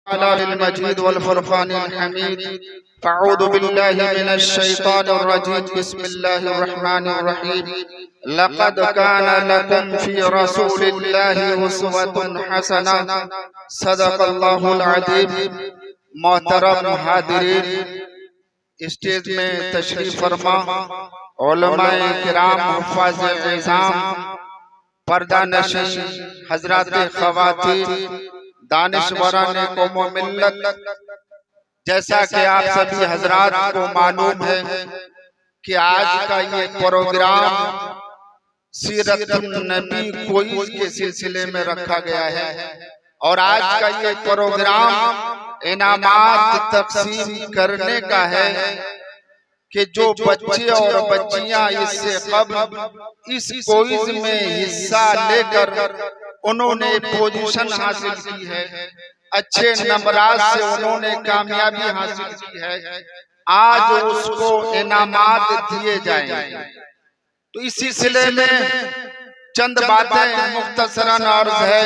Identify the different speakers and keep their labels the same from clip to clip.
Speaker 1: मजीद वल फुरक़ानिल हमीद। अऊज़ु बिल्लाहि मिनश शैतानिर रजीम। बिस्मिल्लाहिर रहमानिर रहीम। लक़द काना लकुम फ़ी रसूलिल्लाहि उस्वतुन हसना। सदक़ल्लाहुल अज़ीम। मोहतरम हाज़िरीन, स्टेज में तशरीफ फरमा उलमाए किराम, हुफ़्फ़ाज़े इज़ाम, पर्दा नशीं हज़राते ख़वातीन, दानिशवराने कौम मिल्लत, जैसा कि आप सभी हजरात को मालूम है कि आज का ये प्रोग्राम सीरतुन नबी क्विज़ के सिलसिले में रखा गया है और आज का ये प्रोग्राम इनामात तक़सीम करने का है कि जो बच्चे और बच्चियां इससे कबल इस क्विज़ में हिस्सा लेकर उन्होंने पोजीशन हासिल की है, अच्छे नंबरात से उन्होंने कामयाबी हासिल की है, आज उसको इनामात दिए जाएंगे। तो इस सिलसिले में चंद बातें मुख्तसरन अर्ज है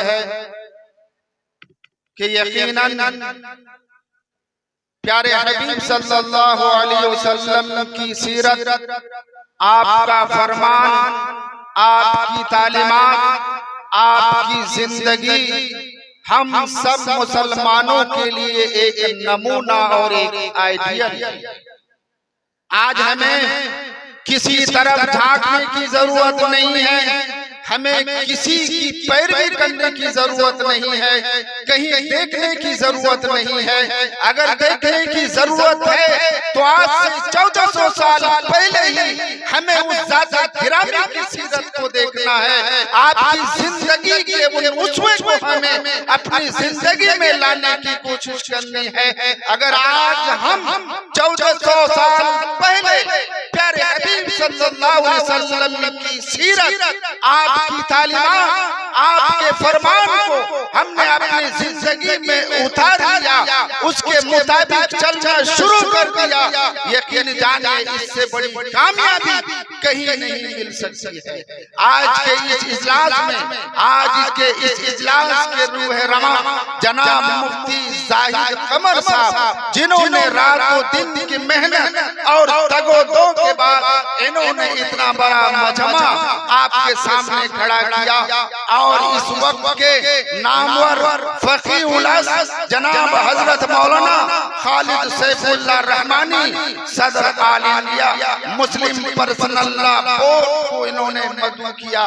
Speaker 1: कि यकीनन प्यारे हबीब सल्लल्लाहु अलैहि वसल्लम की सीरत, आपका फरमान, आपकी तालीमात, आपकी जिंदगी हम सब मुसलमानों के लिए एक नमूना और एक आइडियल। आज हमें किसी तरफ झांकने की जरूरत नहीं है, हमें किसी की पैरवी करने की जरूरत नहीं है, कहीं देखने की जरूरत नहीं है। अगर देखने की जरूरत है तो आज से 1400 साल पहले ही हमें उस ज़ात गिरामी की सीरत को देखना है। आपकी जिंदगी के उन उसवे को हमें अपनी जिंदगी में लाने की कोशिश करनी है। अगर आज हम 1400 साल पहले प्यारे हबीब सल्लल्लाहु अलैहि वसल्लम की सीरत, आपकी तालीमात, आपके फरमान को हमने अपनी जिंदगी में उतार लिया, उसके मुताबिक चलना शुरू कर दिया, यकीन जानिए इससे बड़ी कामयाबी कहीं नहीं मिल सकती है। आज के इस इजलास में, आज के इस इजलास के रूह रमा जनाब मुफ्ती जाहिद कमर साहब, जिन्होंने रातों दिन की मेहनत और तगोदो के बाद इन्होंने इतना बड़ा मजमा आपके सामने खड़ा किया और इस वक्त के नामवर फकीह उलस जनाब हजरत मौलाना खालिद सैफुल्लाह रहमानी सदर आल India Muslim personal law board को इन्होंने मदऊ किया।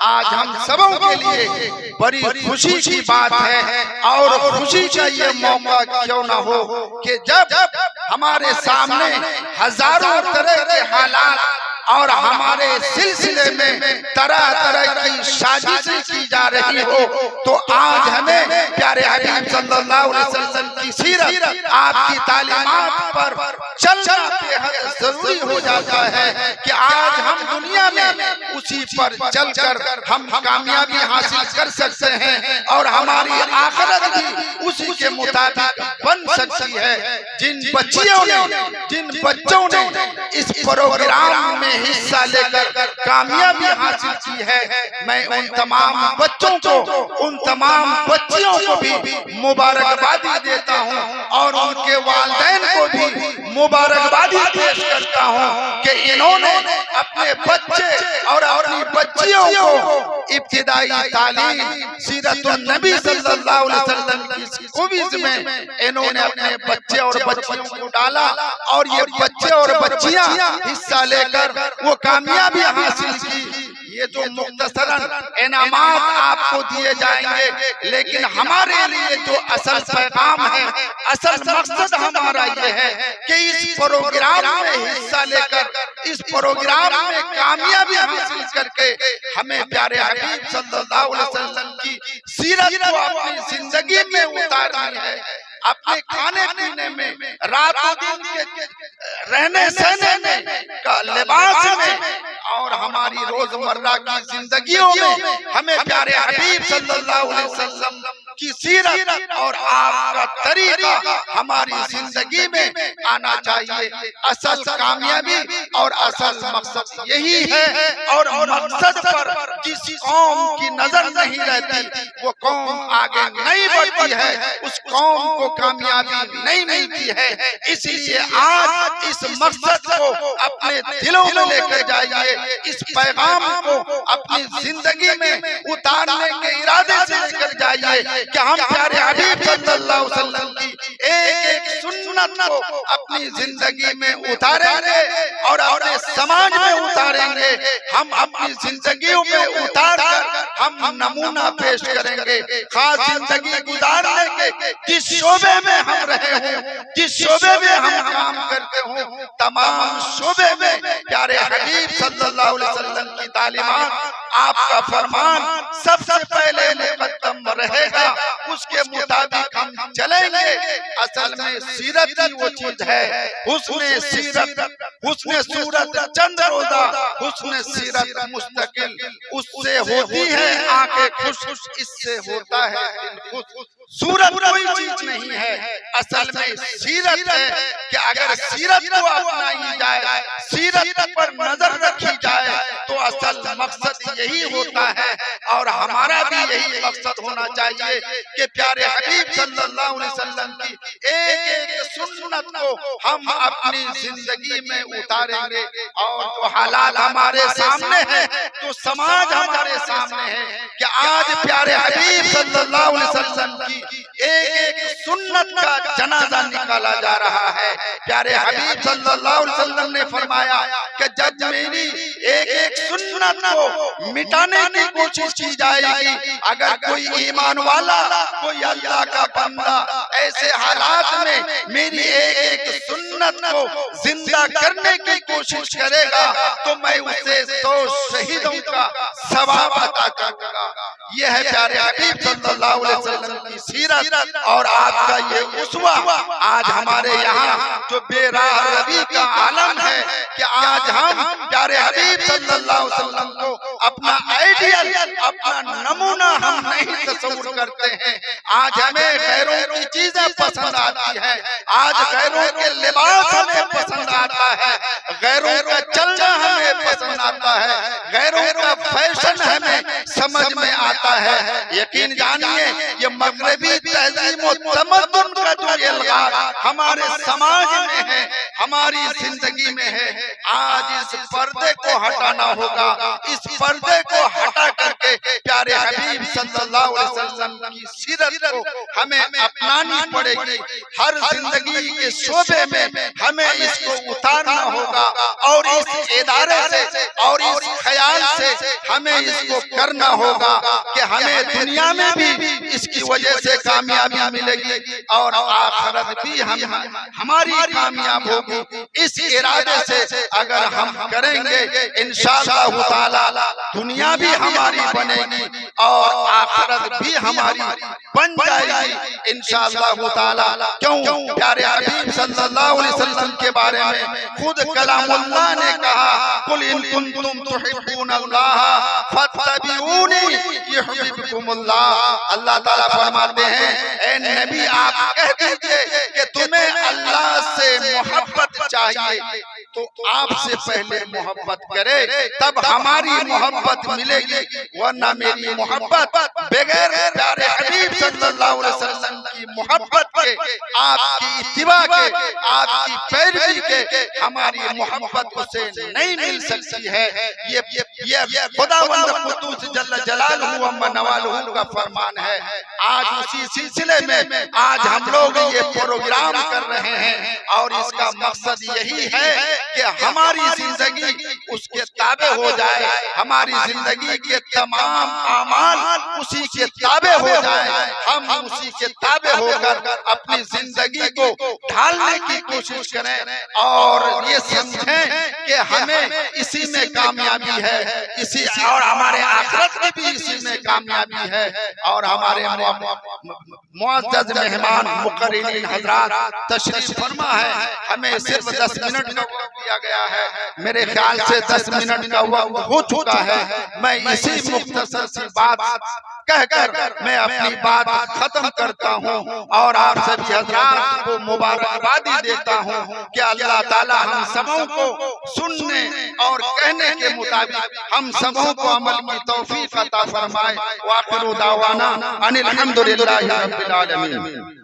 Speaker 1: आज हम सबों के लिए बड़ी खुशी की बात है और खुशी का ये मौका क्यों ना हो कि जब हमारे सामने हजारों तरह के हालात और हमारे सिलसिले में तरह तरह की साजिशें की जा रही हो, तो आज हमें प्यारे हबीब सल्लल्लाहु अलैहि वसल्लम की सीरत, आपकी तालीमात पर चलना बेहद जरूरी हो जाता है कि आज हम दुनिया में उसी पर चलकर हम कामयाबी हासिल कर सकते हैं और हमारी आखिरत भी उसी के मुताबिक बन सकती है। जिन बच्चियों ने, जिन बच्चों ने इस प्रोग्राम में हिस्सा लेकर कामयाबी हासिल की है, मैं उन तमाम बच्चों को, उन तमाम बच्चियों को भी मुबारकबादी देता हूं और उनके वालिदैन को भी मुबारकबादी पेश करता हूं कि इन्होंने अपने बच्चे और अपनी बच्चियों को इब्तिदाई तालीम सीरतुन नबी सल्लल्लाहु अलैहि वसल्लम की क्विज़ में इन्होंने अपने बच्चे और बच्चियों को डाला और ये बच्चे और बच्चियां हिस्सा लेकर वो कामयाबी हासिल की। ये जो मुख्तसरन इनामात आपको दिए जाएंगे, लेकिन हमारे लिए जो असल पैगाम है, असल मकसद हमारा ये है कि इस प्रोग्राम में हिस्सा लेकर, इस प्रोग्राम में कामयाबी हासिल करके हमें प्यारे हबीब सल्लल्लाहु अलैहि वसल्लम की सीरत को अपनी जिंदगी में उतारनी है। अपने खाने पीने में, रातों दिन के रहने सहने में, का लिबास में और हमारी रोजमर्रा की जिंदगियों में हमें प्यारे हबीब सल्लल्लाहु अलैहि वसल्लम की सीरत और आपका तरीका हमारी जिंदगी में आना चाहिए। असल कामयाबी और असल मकसद यही है और मकसद पर किसी कौम की नजर नहीं रहती, वो कौम आगे नहीं बढ़ती है, उस कौम को कामयाबी नहीं मिलती है। इसलिए आज इस मकसद को अपने दिलों में लेकर जाइए, इस पैगाम को अपनी जिंदगी में उतारने के इरादे से लेकर जाइए कि हम प्यारे हबीब सल्लल्लाहु अलैहि वसल्लम की एक एक सुन्नत को अपनी जिंदगी में उतारेंगे और अपने समाज में उतारेंगे। हम अपनी जिंदगियों में उतार कर हम नमूना पेश करेंगे। खास जिंदगी गुजारने के जिस शोबे में हम रहे हों, जिस शोबे में हम काम करते हों, तमाम शोबे में प्यारे हबीब सल्लल्लाहु अलैहि वसल्लम की तालीमात, आपका फरमान सबसे पहले मुकद्दम रहेगा, उसके मुताबिक हम चलेंगे। असल में सीरत ही वो चीज है, हुस्ने सीरत, हुस्ने सूरत चंद रोजा, हुस्ने सीरत मुस्तकिल, उससे होती है आंखें खुश, इससे होता है दिल खुश। सूरत कोई चीज नहीं है, असल में सीरत है कि अगर सीरत को अपनाई जाए, सीरत पर नजर रखी जाए तो असल मकसद यही होता है। और हमारा भी यही मकसद होना चाहिए कि प्यारे हबीब सल्लल्लाहु अलैहि वसल्लम की एक एक सुन्नत को हम अपनी जिंदगी में उतारेंगे। और जो हालात हमारे सामने हैं, जो समाज हमारे सामने है कि आज प्यारे हबीब सल्लल्लाहु अलैहि वसल्लम की एक एक सुन्नत का जनाजा निकाला जा रहा है। प्यारे हबीब सल्लल्लाहु अलैहि वसल्लम ने फरमाया कि जब मेरी एक एक सुन्नत को मिटाने की कोशिश की जाएगी, अगर कोई ईमान वाला, कोई अल्लाह का बंदा ऐसे हालात में मेरी एक एक सुन्नत को जिंदा करने की कोशिश करेगा तो मैं उसे 100 शहीदों का सवाब अता करूंगा। यह है प्यारे हबीब सल्लल्लाहु अलैहि वसल्लम की सीरत और आपका ये उसवा। आज हमारे यहाँ जो बेराह रवि का आलम है कि आज हम प्यारे हबीब सल्लल्लाहु अलैहि वसल्लम को अपना आइडियल, अपना नमूना हम नहीं तस्वुर करते हैं। आज हमें गैरों की चीजें पसंद आती है, आज गैरों के लिबास हमें पसंद आता है, गैरों का चलना हमें पसंद आता है, गैरों का फैशन हमें समझ में आता है। यकीन जानिए ये मगरबी तहजीब और तमद्दुन का जो इल्गार हमारे समाज में है, हमारी जिंदगी में है, आज इस पर्दे को हटाना होगा। इस पर्दे को हटा करके प्यारे हबीब सल्लल्लाहु अलैहि वसल्लम की सीरत को हमें अपनानी पड़ेगी। हर जिंदगी के शोबे में हमें इसको उतारना होगा और इस इदारे से और इस ख्याल से हमें इसको करना होगा कि हमें दुनिया में भी इसकी वजह से कामयाबी मिलेगी और आखिरत भी हमारी कामयाब होगी। इस इरादे से अगर हम करेंगे इंशाअल्लाह ताला दुनिया भी हमारी बनेगी और आखिरत भी हमारी बन जाएगी इंशाअल्लाह ताला। क्यों? प्यारे हबीब सल्लल्लाहु अलैहि वसल्लम के बारे में खुद कलामुल्लाह ने कहा, कुल इन कुंतुम तुहिब्बूनल्लाह फत्तबिऊनी युहिब्बुकुमुल्लाह। अल्लाह ताला फरमाते हैं, ए नबी आप कह दीजिए कि तुम्हें अल्लाह से मोहब्बत चाहिए तो आपसे पहले मोहब्बत करे, तब हमारी मोहब्बत मिलेगी, वरना मेरी मोहब्बत बगैर प्यारे हबीब सल्लल्लाहु अलैहि वसल्लम की मोहब्बत के, आपकी इत्तिबा के, आपकी पैरवी के हमारी मोहब्बत उसे नहीं मिल सकती है। ये खुदावंद कुद्दूस जल्ल जलालहू व नवालहू का फरमान है। आज उसी सिलसिले में आज हम लोग ये प्रोग्राम कर रहे हैं और इसका मकसद यही है कि हमारी जिंदगी उसके ताबे हो जाए, हमारी जिंदगी के तमाम आमाल उसी के ताबे हो जाए, हम उसी के ताबे होकर अपनी जिंदगी को ढालने की कोशिश करें और ये समझें कि हमें इसी में कामयाबी है, इसी और हमारे आखिरत में भी इसी में कामयाबी है। और हमारे मुअज़्ज़ज़ मेहमान मुक़र्रिरीन हज़रात तशरीफ फरमा है, हमें सिर्फ 10 मिनट का वक्त दिया गया है। मेरे ख्याल से 10 मिनट का वक्त हो चुका है। मैं इसी मुख्तसर सी बात कहकर मैं अपनी बात खत्म करता हूँ और आप सभी हजरात को मुबारकबादी देता हूँ कि अल्लाह ताला हम सबों को सुनने और कहने के मुताबिक हम सबों को अमल की तौफीक अता फरमाए। वाखिरु दावाना अनिल हम्दुलिल्लाहि रब्बिल आलमीन।